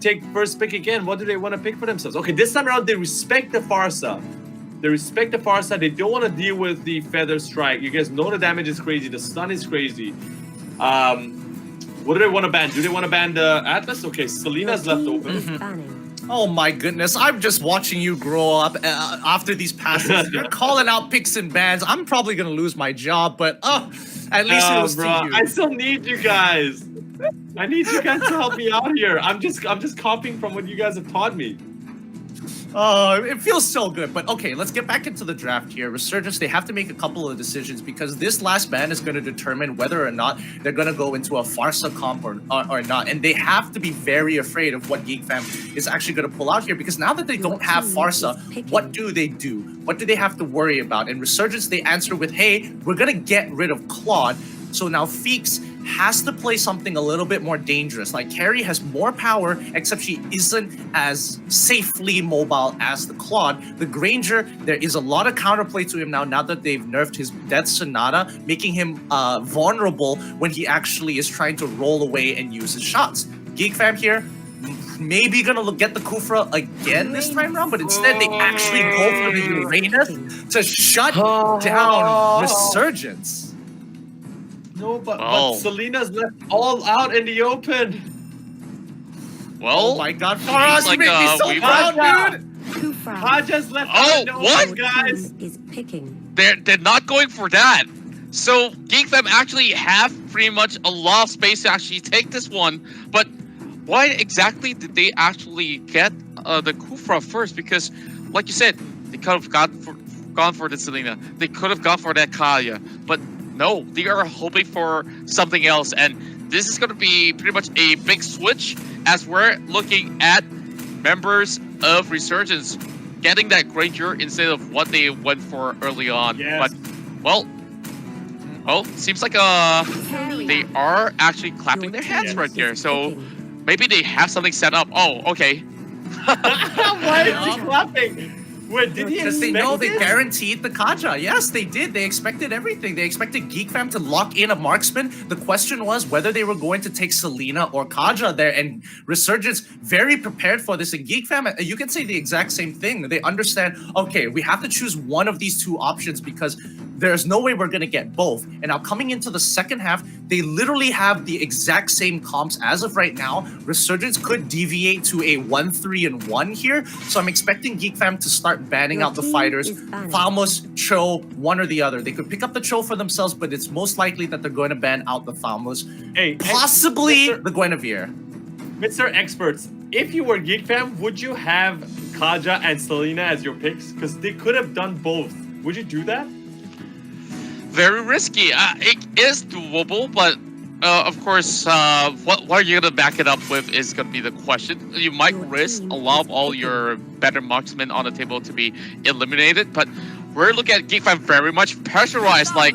take first pick again. What do they want to pick for themselves? Okay, this time around they respect the Farsa. They respect the Farsa. They don't want to deal with the Feather Strike. You guys know the damage is crazy. The stun is crazy. What do they want to ban? Do they want to ban the Atlas? Okay, Selena's left open. Oh my goodness, I'm just watching you grow up after these passes. You're calling out picks and bans. I'm probably going to lose my job, but at least it was to you. I still need you guys. I need you guys to help me out here. I'm just copying from what you guys have taught me. Oh, it feels so good. But okay, let's get back into the draft here. Resurgence, they have to make a couple of decisions because this last ban is going to determine whether or not they're going to go into a Farsa comp or not. And they have to be very afraid of what Geek Fam is actually going to pull out here because now that they don't have Farsa, what do they do? What do they have to worry about? In Resurgence, they answer with, hey, we're going to get rid of Claude. So now Feeks has to play something a little bit more dangerous. Like Carrie has more power, except she isn't as safely mobile as the Claude. The Granger, there is a lot of counterplay to him now that they've nerfed his Death Sonata, making him vulnerable when he actually is trying to roll away and use his shots. Geek Fam here, maybe gonna get the Kufra again this time around, but instead they actually go for the Uranus to shut down Resurgence. No, but Selena's left all out in the open. Well, oh my God, Faraz, you make me so proud, dude. Kaja's left out in the open, guys. Is picking. they're not going for that. So Geek Fam actually have pretty much a lot of space to actually take this one. But why exactly did they actually get the Kufra first? Because, like you said, they could have gone for the Selena. They could have gone for that Kaya, but. No, they are hoping for something else, and this is going to be pretty much a big switch as we're looking at members of Resurgence getting that Granger instead of what they went for early on. Yes. But, well, seems like they are actually clapping their hands right there, so maybe they have something set up. Oh, okay. Why is he clapping? Wait, did he Because they know they guaranteed the Kaja. Yes, they did. They expected everything. They expected Geek Fam to lock in a marksman. The question was whether they were going to take Selena or Kaja there. And Resurgence very prepared for this. And Geek Fam, you can say the exact same thing. They understand, okay, we have to choose one of these two options because there's no way we're going to get both. And now coming into the second half, they literally have the exact same comps as of right now. Resurgence could deviate to a 1-3-1 here. So I'm expecting Geek Fam to start banning out the fighters. Falmos, Cho, one or the other. They could pick up the Cho for themselves, but it's most likely that they're going to ban out the Falmos. Possibly the Guinevere. Mr. Experts, if you were Geek Fam, would you have Kaja and Selena as your picks? Because they could have done both. Would you do that? Very risky. It is doable, but of course, what are you going to back it up with is going to be the question. You might risk a lot of all your better marksmen on the table to be eliminated, but we're looking at Geek Fam very much pressurized. Like,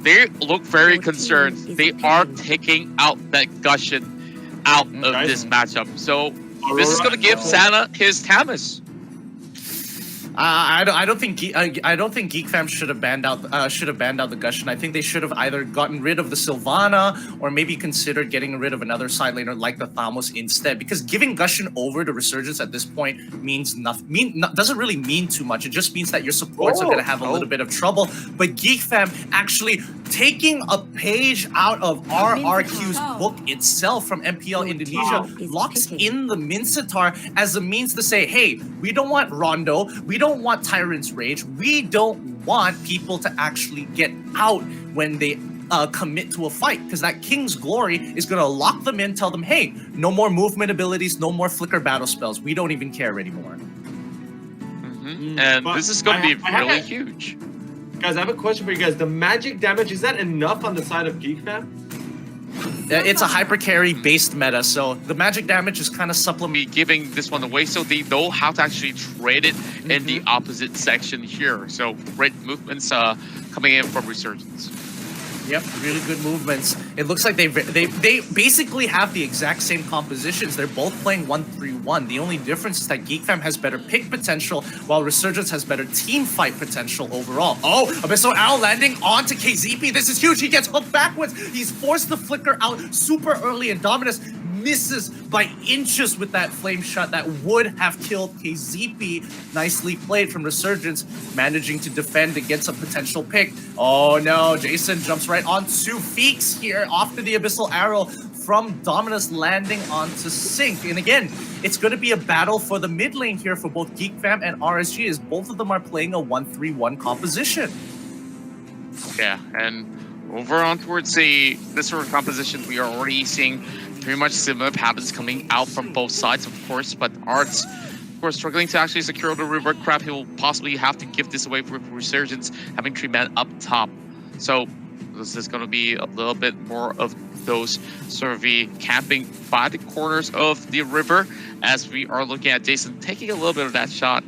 they look very concerned. They are taking out that Gushin out of this matchup. So this is going to give Santa his Tamas. I don't think Geek Fam should have banned out the Gushin. I think they should have either gotten rid of the Sylvana or maybe considered getting rid of another side laner like the Thamos instead. Because giving Gushin over to Resurgence at this point means nothing. Doesn't really mean too much. It just means that your supports are going to have a little bit of trouble. But Geek Fam actually taking a page out of RRQ's book itself from MPL Indonesia locks in the Mincetar as a means to say, hey, we don't want Rondo. We don't want Tyrant's Rage. We don't want people to actually get out when they commit to a fight, because that King's Glory is going to lock them in, tell them, hey, no more movement abilities, no more flicker battle spells. We don't even care anymore. And this is going to be really huge. Guys, I have a question for you guys. The magic damage, is that enough on the side of Geek Fam? It's a hyper carry based meta, so the magic damage is kind of supplement. Giving this one away, so they know how to actually trade it in the opposite section here. So great movements coming in from Resurgence. Yep, really good movements. It looks like they basically have the exact same compositions. They're both playing 1-3-1. The only difference is that Geek Fam has better pick potential, while Resurgence has better team fight potential overall. Oh, Abyssal Owl landing onto KZP. This is huge. He gets hooked backwards. He's forced the flicker out super early, and Dominus misses by inches with that flame shot that would have killed KZP. Nicely played from Resurgence, managing to defend against a potential pick. Oh no, Jason jumps right onto Feeks here, off to the Abyssal Arrow from Dominus, landing onto Sync. And again, it's going to be a battle for the mid lane here for both Geek Fam and RSG, as both of them are playing a 1-3-1 composition. Yeah, and over on towards this sort of composition, we are already seeing pretty much similar patterns coming out from both sides, of course, but Arts, of course, struggling to actually secure the revert crab. He'll possibly have to give this away for Resurgence, having 3 men up top. So this is going to be a little bit more of those sort of the camping by the corners of the river, as we are looking at Jason taking a little bit of that shot.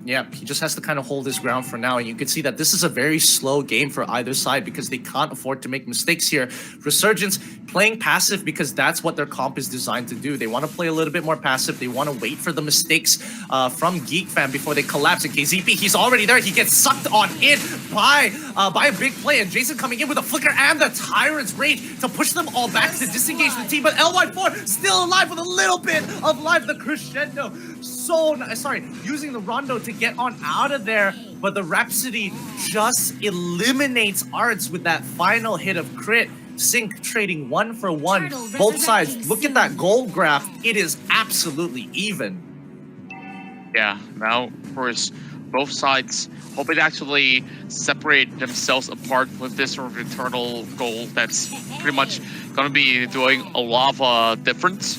Yeah, he just has to kind of hold his ground for now. And you can see that this is a very slow game for either side because they can't afford to make mistakes here. Resurgence playing passive because that's what their comp is designed to do. They want to play a little bit more passive. They want to wait for the mistakes from Geek Fam before they collapse. And KZP, he's already there. He gets sucked on in by a big play. And Jason coming in with a flicker and the Tyrant's Rage to push them all back to disengage the team. But LY4 still alive with a little bit of life. The crescendo. Using the Rondo to get on out of there, but the Rhapsody just eliminates Arts with that final hit of crit. Sync trading 1 for 1. Both sides, look at that gold graph. It is absolutely even. Yeah, now, of course, both sides hoping to actually separate themselves apart with this sort of eternal goal that's pretty much going to be doing a lot of difference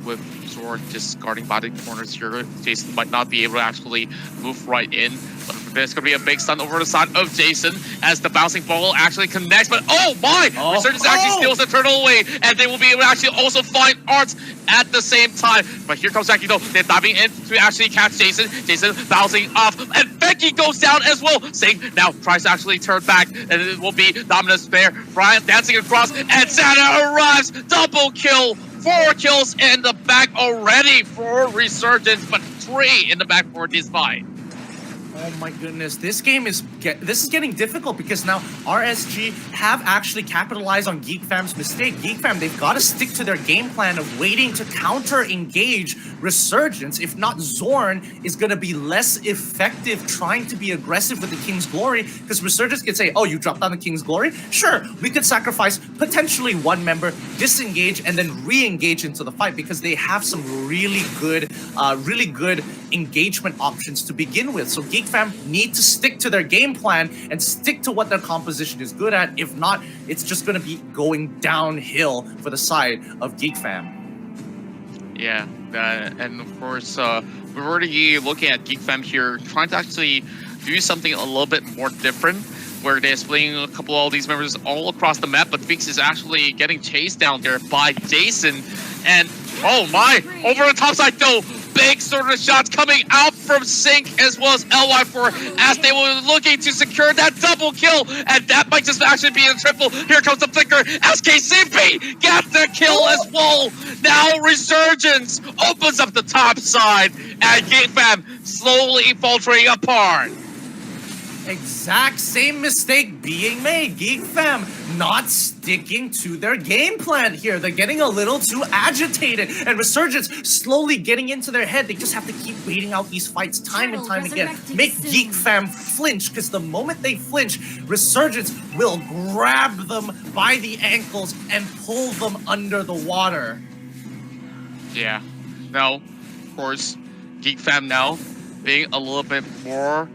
with Zord just guarding by the corners here. Jason might not be able to actually move right in, but there's going to be a big stun over the side of Jason as the bouncing ball actually connects. But oh my! Resurgence actually steals the turtle away, and they will be able to actually also find Arts at the same time. But here comes Zaki though. They're diving in to actually catch Jason. Jason bouncing off, and Becky goes down as well. Sing now tries to actually turn back, and it will be Dominus there. Brian dancing across, and Santa arrives. Double kill. 4 kills in the back already for Resurgence, but 3 in the back for this fight. Oh my goodness, this is getting difficult because now RSG have actually capitalized on Geek Fam's mistake. Geek Fam, they've got to stick to their game plan of waiting to counter-engage Resurgence. If not, Zorn is going to be less effective trying to be aggressive with the King's Glory, because Resurgence could say, oh, you dropped down the King's Glory? Sure, we could sacrifice potentially 1 member, disengage, and then re-engage into the fight because they have some really good engagement options to begin with. So Geek Fam need to stick to their game plan and stick to what their composition is good at. If not, it's just going to be going downhill for the side of Geek Fam. Yeah, and of course, we're already looking at Geek Fam here, trying to actually do something a little bit more different, where they're splitting a couple of all these members all across the map, but Feeks is actually getting chased down there by Jason. And oh my, over the top side though, big sort of shots coming out from Sync as well as LY4 as they were looking to secure that double kill, and that might just actually be a triple. Here comes the flicker as KCP gets the kill as well. Now Resurgence opens up the top side and Geek Fam slowly faltering apart. Exact same mistake being made. Geek Fam not sticking to their game plan here. They're getting a little too agitated, and Resurgence slowly getting into their head. They just have to keep waiting out these fights time and time again. Make Geek Fam flinch, because the moment they flinch, Resurgence will grab them by the ankles and pull them under the water. Yeah. Now, of course, Geek Fam now being a little bit more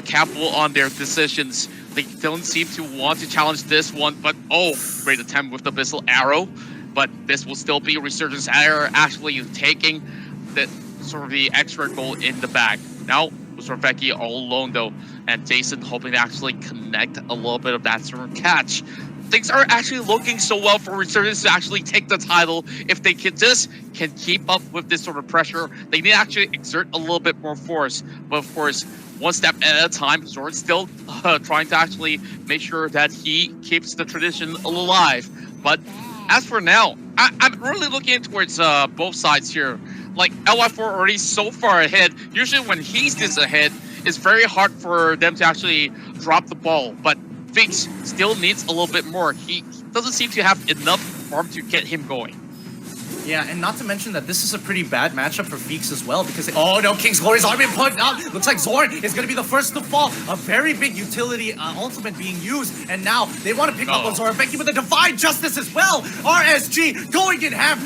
careful on their decisions. They don't seem to want to challenge this one, but oh, great attempt with the Abyssal Arrow. But this will still be Resurgence actually taking the sort of the extra goal in the bag. Now, Becky all alone though, and Jason hoping to actually connect a little bit of that sort of catch. Things are actually looking so well for Resurgence to actually take the title. If they can keep up with this sort of pressure, they need to actually exert a little bit more force. But of course, one step at a time, Zorn's still trying to actually make sure that he keeps the tradition alive. But as for now, I'm really looking towards both sides here. Like, LY4 already so far ahead. Usually when he's this ahead, it's very hard for them to actually drop the ball. But Feeks still needs a little bit more. He doesn't seem to have enough farm to get him going. Yeah, and not to mention that this is a pretty bad matchup for Feeks as well because, oh no, King's Glory's already been put out. Looks like Zorn is going to be the first to fall. A very big utility ultimate being used, and now they want to pick up on Zoraveki with a Divine Justice as well. RSG going in half.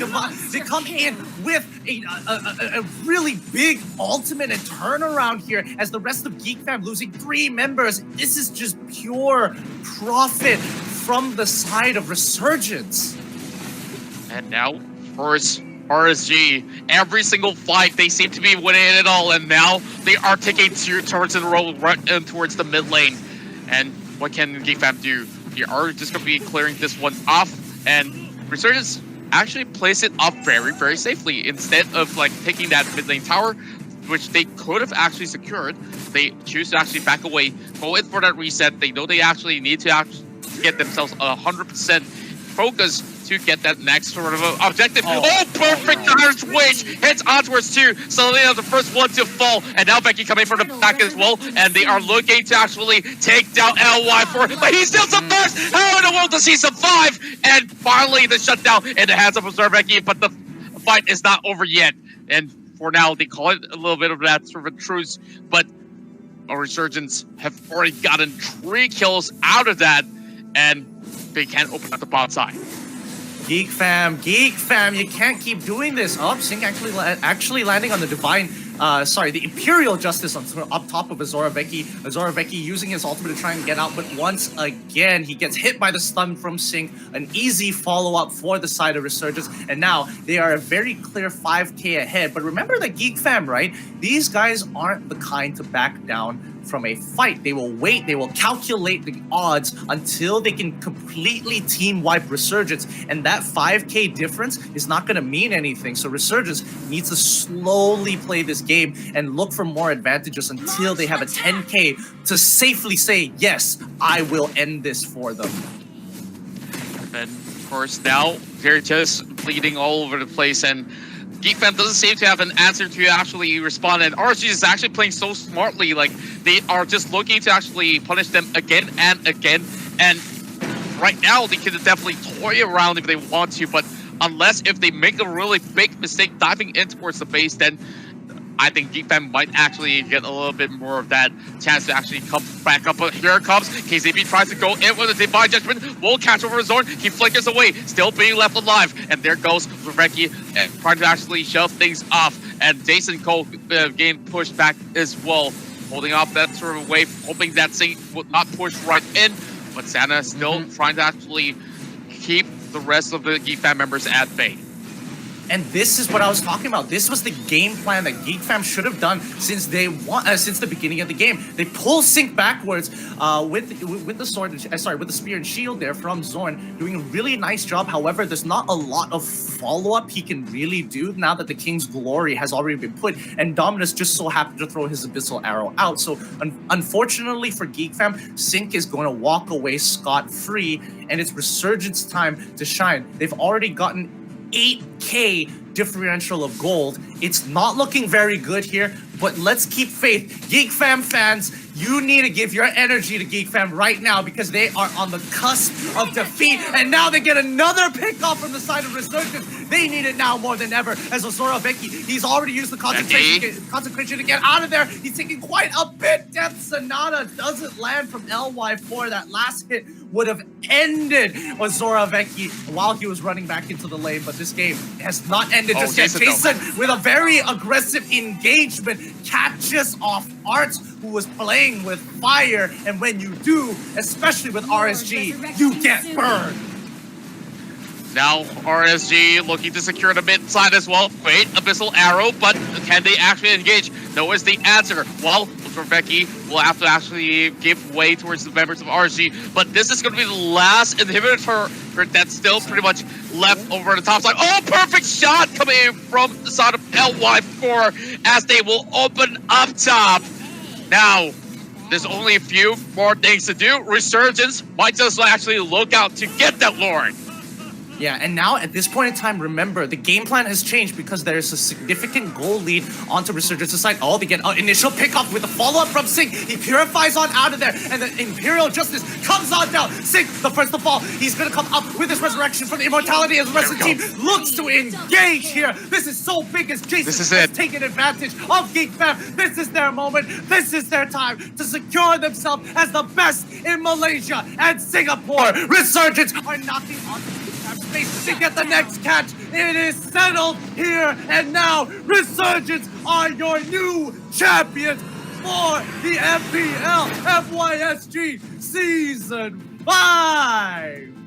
They come in with a really big ultimate and turnaround here as the rest of Geek Fam losing 3 members. This is just pure profit from the side of Resurgence. And now, first RSG, every single fight they seem to be winning it all, and now they are taking 2 turns in a row right towards the mid lane. And what can Geek Fam do? They are just going to be clearing this one off, and Resurgence actually plays it up very, very safely. Instead of like taking that mid lane tower, which they could have actually secured, they choose to actually back away, go in for that reset. They know they actually need to get themselves 100% focus to get that next sort of objective. Oh, perfect counter switch! Hits onwards too. Selena the first one to fall, and now Becky coming from the back as well, and they are looking to actually take down LY4, but he's still submerged! How in the world does he survive? And finally the shutdown in the hands of Becky, but the fight is not over yet. And for now, they call it a little bit of that sort of a truce, but our Resurgence have already gotten 3 kills out of that, and they can't open up the bot side. Geek Fam, you can't keep doing this. Oh, Sync actually landing on the Divine, the Imperial Justice up top of Zoraveki. Zoraveki using his ultimate to try and get out, but once again, he gets hit by the stun from Sync. An easy follow-up for the side of Resurgence, and now they are a very clear 5k ahead. But remember that Geek Fam, right? These guys aren't the kind to back down from a fight. They will wait, they will calculate the odds until they can completely team wipe Resurgence, and that 5k difference is not going to mean anything. So Resurgence needs to slowly play this game and look for more advantages until they have a 10k to safely say, yes, I will end this for them. And of course now they're just bleeding all over the place, and Geek Fam doesn't seem to have an answer to actually respond, and RSG is actually playing so smartly. Like, they are just looking to actually punish them again and again, and right now they can definitely toy around if they want to, but unless if they make a really big mistake diving in towards the base, then I think Geek Fam might actually get a little bit more of that chance to actually come back up. But here it comes. KZB tries to go in with a Divine Judgment. Won't catch over Zorn. He flickers away, still being left alive. And there goes Rebecca trying to actually shove things off. And Jason Cole getting pushed back as well, holding off that sort of wave, hoping that thing would not push right in. But Santa still trying to actually keep the rest of the Geek Fam members at bay. And this is what I was talking about. This was the game plan that Geek Fam should have done since since the beginning of the game. They pull Sync backwards with the sword, with the spear and shield there from Zorn, doing a really nice job. However, there's not a lot of follow-up he can really do now that the King's Glory has already been put, and Dominus just so happened to throw his Abyssal Arrow out. So unfortunately for Geek Fam, Sync is going to walk away scot-free, and it's Resurgence time to shine. They've already gotten 8k differential of gold. It's not looking very good here, but let's keep faith. Geek Fam fans, you need to give your energy to Geek Fam right now because they are on the cusp of defeat, and now they get another pick off from the side of Resurgence. They need it now more than ever as Zoraveki, he's already used the concentration to get out of there. He's taking quite a bit. Death Sonata doesn't land from LY4. That last hit would have ended with Zoraveki while he was running back into the lane, but this game has not ended just yet. Jason with a very aggressive engagement catches off Arts, who was playing with fire, and when you do, especially with RSG, you get burned. Now RSG looking to secure the mid side as well. Great Abyssal Arrow, but can they actually engage? No is the answer. Well, Becky will have to actually give way towards the members of RSG, but this is going to be the last inhibitor that's still pretty much left over the top side. Oh, perfect shot coming in from the side of LY4 as they will open up top. Now, there's only a few more things to do. Resurgence might just actually look out to get that Lord. Yeah, and now at this point in time, remember, the game plan has changed because there's a significant goal lead onto Resurgence's side. Oh, they get an initial pickoff with a follow-up from Sing. He purifies on out of there, and the Imperial Justice comes on down. Sing, the first to fall. He's gonna come up with his resurrection from the immortality as the rest of the team looks to engage here. This is so big as Jason This is has it. taken advantage of Geek Fam. This is their moment. This is their time to secure themselves as the best in Malaysia and Singapore. Resurgence are knocking on space to get the next catch. It is settled here and now. Resurgence are your new champions for the MPL FYSG Season 5.